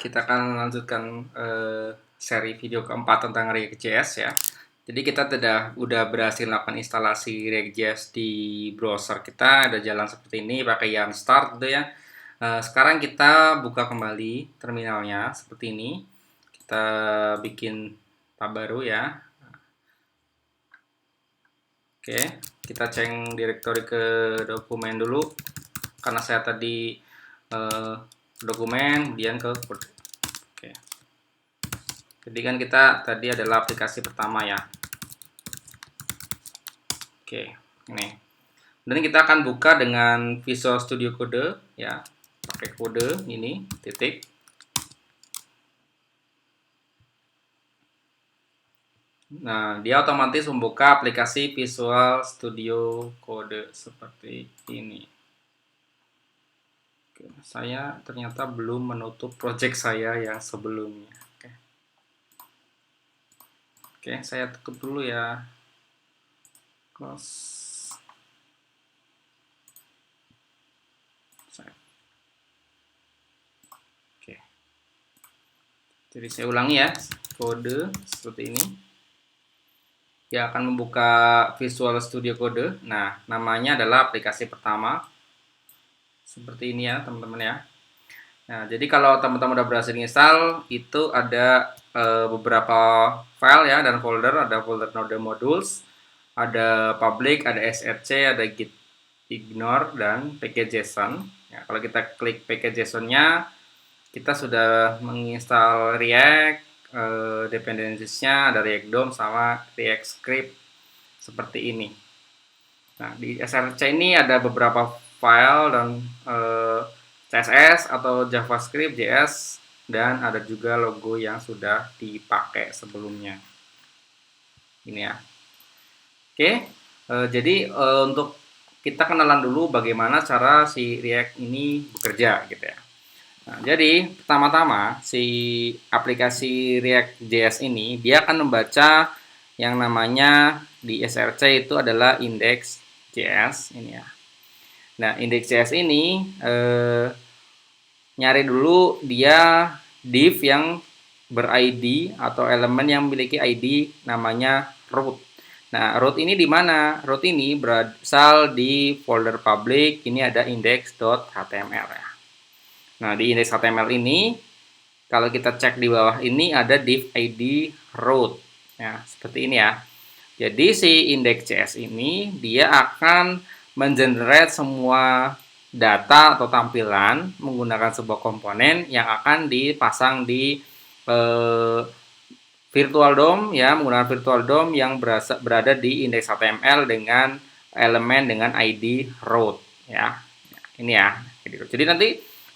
Kita akan melanjutkan seri video keempat tentang React.js ya. Jadi kita udah berhasil melakukan instalasi React.js di browser kita, ada jalan seperti ini pakai yarn start gitu ya. Sekarang kita buka kembali terminalnya seperti ini. Kita bikin tab baru ya. Oke, kita cek directory ke dokumen dulu karena saya tadi dokumen kemudian ke Oke. Jadi kan kita tadi adalah aplikasi pertama ya. Oke, ini. Dan kita akan buka dengan Visual Studio Code ya. Pakai kode ini titik. Nah, dia otomatis membuka aplikasi Visual Studio Code seperti ini. Oke, saya ternyata belum menutup project saya yang sebelumnya. Oke, saya tutup dulu ya. Close. Oke. Jadi saya ulangi ya, kode seperti ini. Dia akan membuka Visual Studio Code. Nah, namanya adalah aplikasi pertama. Seperti ini ya, teman-teman ya. Nah, jadi kalau teman-teman udah berhasil install, itu ada beberapa file ya dan folder. Ada folder node modules, ada public, ada src, ada git ignore, dan package.json. Ya, kalau kita klik package.json-nya, kita sudah menginstal React, dependencies-nya ada React DOM sama React Script seperti ini. Nah, di src ini ada beberapa file dan CSS atau JavaScript, JS, dan ada juga logo yang sudah dipakai sebelumnya. Ini ya. Oke, jadi untuk kita kenalan dulu bagaimana cara si React ini bekerja gitu ya. Nah, jadi pertama-tama si aplikasi React.js ini dia akan membaca yang namanya di src itu adalah index.js ini ya. Nah, index.js ini nyari dulu dia div yang ber-ID atau elemen yang memiliki ID namanya root. Nah, root ini di mana? Root ini berasal di folder public, ini ada index.html ya. Nah, di index.html ini kalau kita cek di bawah ini ada div ID root. Ya, seperti ini ya. Jadi si index.js ini dia akan mengenerate semua data atau tampilan menggunakan sebuah komponen yang akan dipasang di virtual DOM ya, menggunakan virtual DOM yang berada di index.html dengan elemen dengan ID root ya. Ini ya. Jadi nanti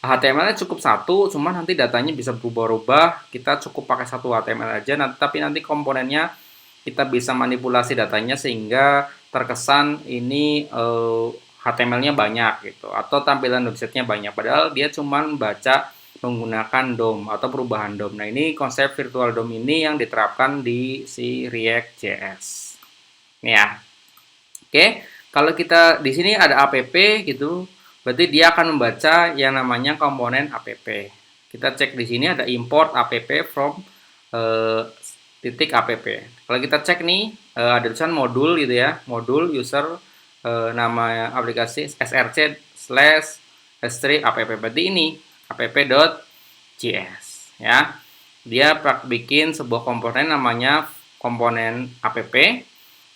HTML-nya cukup satu, cuma nanti datanya bisa berubah-ubah. Kita cukup pakai satu HTML aja, tapi nanti komponennya kita bisa manipulasi datanya sehingga terkesan ini HTML-nya banyak gitu atau tampilan websitenya banyak, padahal dia cuma baca menggunakan DOM atau perubahan DOM. Nah, ini konsep virtual DOM ini yang diterapkan di si React.js. Ini ya. Oke, kalau kita di sini ada app gitu, berarti dia akan membaca yang namanya komponen app. Kita cek di sini ada import app from titik app. Kalau kita cek nih ada tulisan modul gitu ya, modul user nama aplikasi src slash s3 app. Berarti ini app.js ya. Dia bikin sebuah komponen namanya komponen app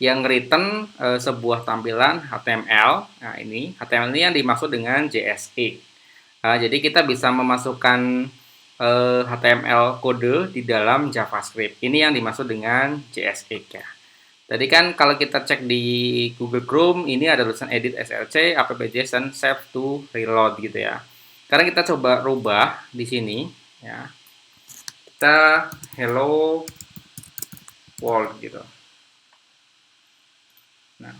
yang return sebuah tampilan HTML. Nah, ini HTML ini yang dimaksud dengan JSX. Jadi kita bisa memasukkan HTML kode di dalam JavaScript. Ini yang dimaksud dengan JSX ya. Tadi kan kalau kita cek di Google Chrome, ini ada tulisan edit src app.json save to reload gitu ya. Sekarang kita coba rubah di sini ya. Kita hello world gitu. Nah,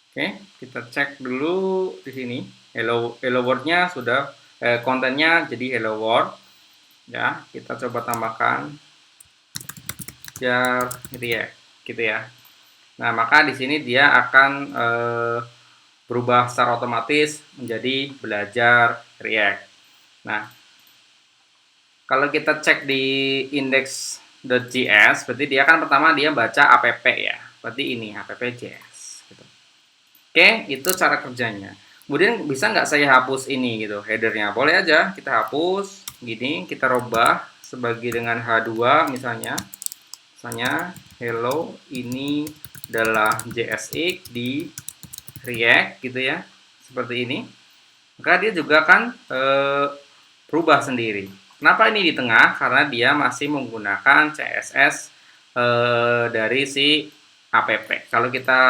oke, kita cek dulu di sini. Hello world-nya sudah kontennya jadi hello world. Ya, kita coba tambahkan jar React gitu ya. Nah, maka di sini dia akan berubah secara otomatis menjadi belajar React. Nah, kalau kita cek di index.js, berarti dia kan pertama dia baca app ya. Berarti ini app.js. Gitu. Oke, itu cara kerjanya. Kemudian bisa nggak saya hapus ini gitu, headernya? Boleh aja, kita hapus. Gini, kita rubah sebagai dengan H2 misalnya. Misalnya, hello, ini adalah JSX di React gitu ya. Seperti ini. Maka dia juga akan berubah sendiri. Kenapa ini di tengah? Karena dia masih menggunakan CSS dari si app. Kalau kita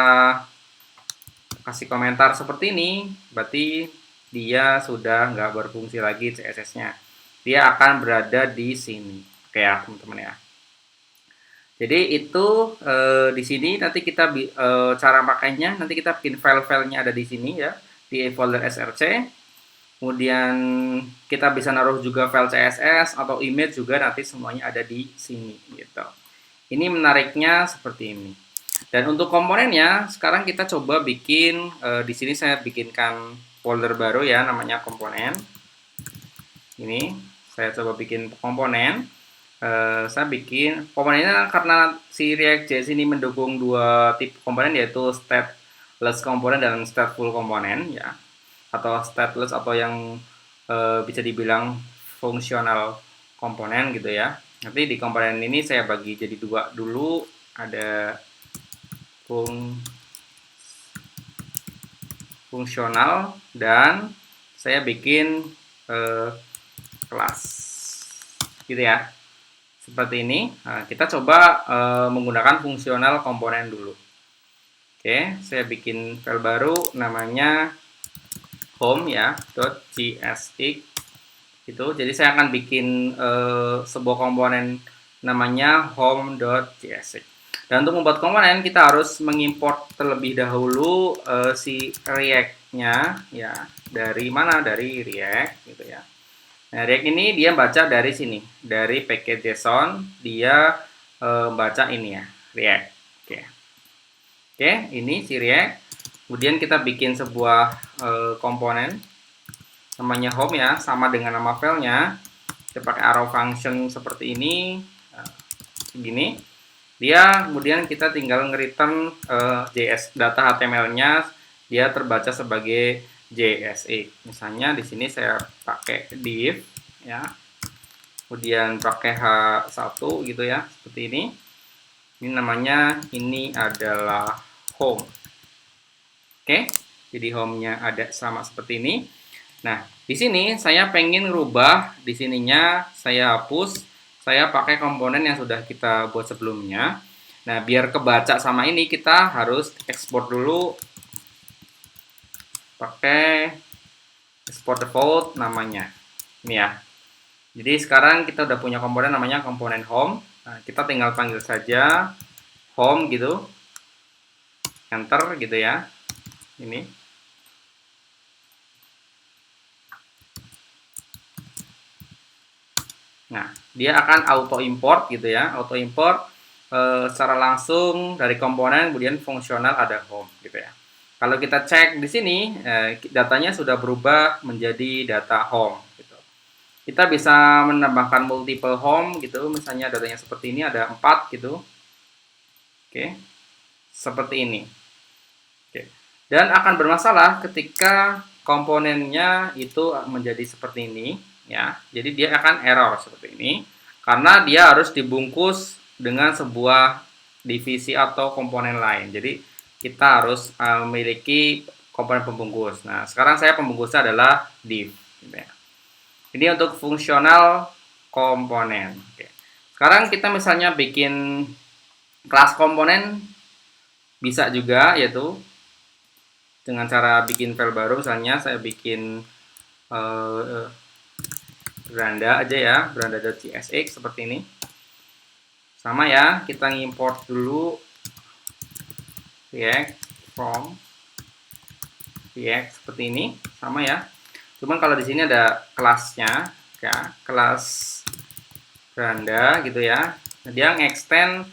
kasih komentar seperti ini, berarti dia sudah nggak berfungsi lagi CSS-nya. Dia akan berada di sini. Oke ya, teman-teman ya. Jadi itu di sini nanti kita cara pakainya, nanti kita bikin file-filenya ada di sini ya, di folder src. Kemudian kita bisa naruh juga file CSS atau image juga, nanti semuanya ada di sini gitu. Ini menariknya seperti ini. Dan untuk komponennya sekarang kita coba bikin di sini saya bikinkan folder baru ya, namanya komponen. Ini saya coba bikin komponen. Saya bikin komponennya karena si React.js ini mendukung dua tipe komponen, yaitu stateless komponen dan stateful komponen ya, atau stateless atau yang bisa dibilang fungsional komponen gitu ya. Nanti di komponen ini saya bagi jadi dua dulu, ada fungsional dan saya bikin kelas gitu ya, seperti ini. Nah, kita coba menggunakan fungsional komponen dulu. Oke, saya bikin file baru namanya home ya, .csx itu. Jadi saya akan bikin sebuah komponen namanya home.csx. Dan untuk membuat komponen kita harus mengimport terlebih dahulu si React-nya ya. Dari mana? Dari React gitu ya. Nah, React ini dia baca dari sini, dari package JSON, dia baca ini ya, React. Oke, ini si React. Kemudian kita bikin sebuah komponen namanya home ya, sama dengan nama filenya. Kita pakai arrow function seperti ini, begini. Dia kemudian kita tinggal nge-return JS data HTML-nya, dia terbaca sebagai JSX. Misalnya di sini saya pakai div ya. Kemudian pakai H1 gitu ya, seperti ini. Ini namanya, ini adalah home. Oke. Jadi home-nya ada sama seperti ini. Nah, di sini saya pengen rubah di sininya, saya hapus, saya pakai komponen yang sudah kita buat sebelumnya. Nah, biar kebaca sama ini kita harus ekspor dulu pakai export default namanya. Ini ya. Jadi sekarang kita udah punya komponen namanya komponen home. Nah, kita tinggal panggil saja home gitu. Enter gitu ya. Ini. Nah, dia akan auto import gitu ya. Auto import secara langsung dari komponen, kemudian fungsional ada home gitu ya. Kalau kita cek di sini, datanya sudah berubah menjadi data home. Gitu. Kita bisa menambahkan multiple home gitu, misalnya datanya seperti ini ada 4 gitu. Oke, seperti ini. Oke. Dan akan bermasalah ketika komponennya itu menjadi seperti ini, ya. Jadi dia akan error seperti ini, karena dia harus dibungkus dengan sebuah divisi atau komponen lain. Jadi kita harus memiliki komponen pembungkus. Nah, sekarang saya pembungkusnya adalah div. Gitu ya. Ini untuk fungsional komponen. Oke. Sekarang kita misalnya bikin kelas komponen, bisa juga, yaitu dengan cara bikin file baru. Misalnya saya bikin beranda aja ya, beranda.csx seperti ini. Sama ya, kita ngimport dulu React from React seperti ini, sama ya. Cuman kalau di sini ada kelasnya, ya, kelas beranda gitu ya. Nah, dia nge-extend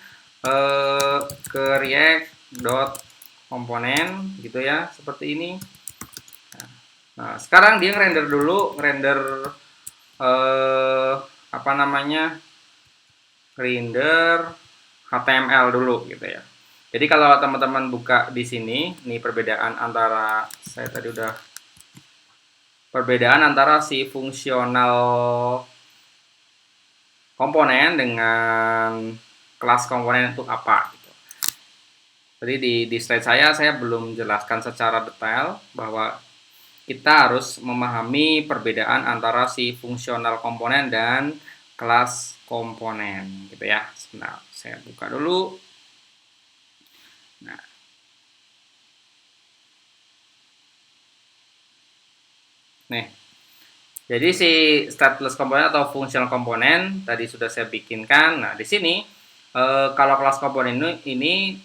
ke React komponen gitu ya, seperti ini. Nah, sekarang dia render dulu, render apa namanya, render HTML dulu gitu ya. Jadi kalau teman-teman buka di sini, nih perbedaan antara saya tadi udah perbedaan antara si fungsional komponen dengan kelas komponen itu apa gitu. Jadi di slide saya belum jelaskan secara detail bahwa kita harus memahami perbedaan antara si fungsional komponen dan kelas komponen gitu ya. Sebentar, saya buka dulu. Nah, nih. Jadi si stateless komponen atau fungsional komponen tadi sudah saya bikinkan. Nah, di sini kalau kelas komponen ini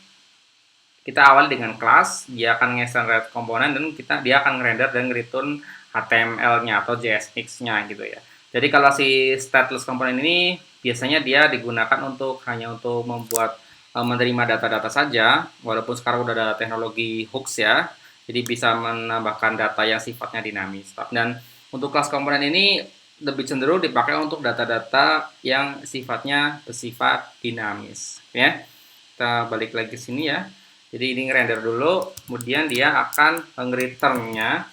kita awali dengan kelas, dia akan nge-generate komponen dan dia akan nge-render dan nge-return HTML-nya atau JSX-nya gitu ya. Jadi kalau si stateless komponen ini biasanya dia digunakan hanya untuk membuat menerima data-data saja, walaupun sekarang udah ada teknologi hooks ya. Jadi bisa menambahkan data yang sifatnya dinamis. Dan untuk kelas komponen ini lebih cenderung dipakai untuk data-data yang sifatnya bersifat dinamis ya. Kita balik lagi ke sini ya. Jadi ini render dulu, kemudian dia akan returnnya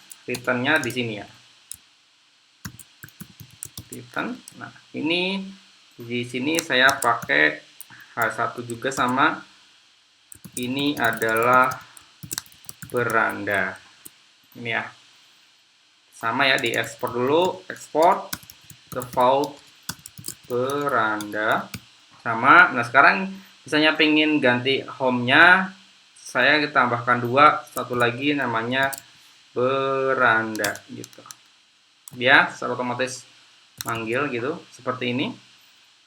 di sini ya. Return. Nah, ini di sini saya pakai H1 juga sama. Ini adalah beranda. Ini ya. Sama ya, diekspor dulu, ekspor default beranda sama. Nah, sekarang misalnya pengen ganti home-nya, saya tambahkan dua, satu lagi namanya beranda gitu. Dia secara otomatis manggil gitu, seperti ini.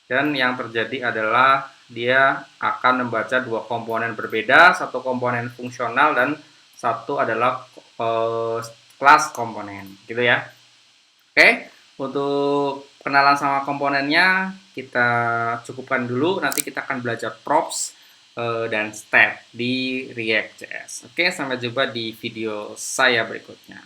Dan yang terjadi adalah dia akan membaca dua komponen berbeda, satu komponen fungsional dan satu adalah kelas komponen gitu ya. Oke, untuk kenalan sama komponennya kita cukupkan dulu, nanti kita akan belajar props dan step di React.js. Oke, sampai jumpa di video saya berikutnya.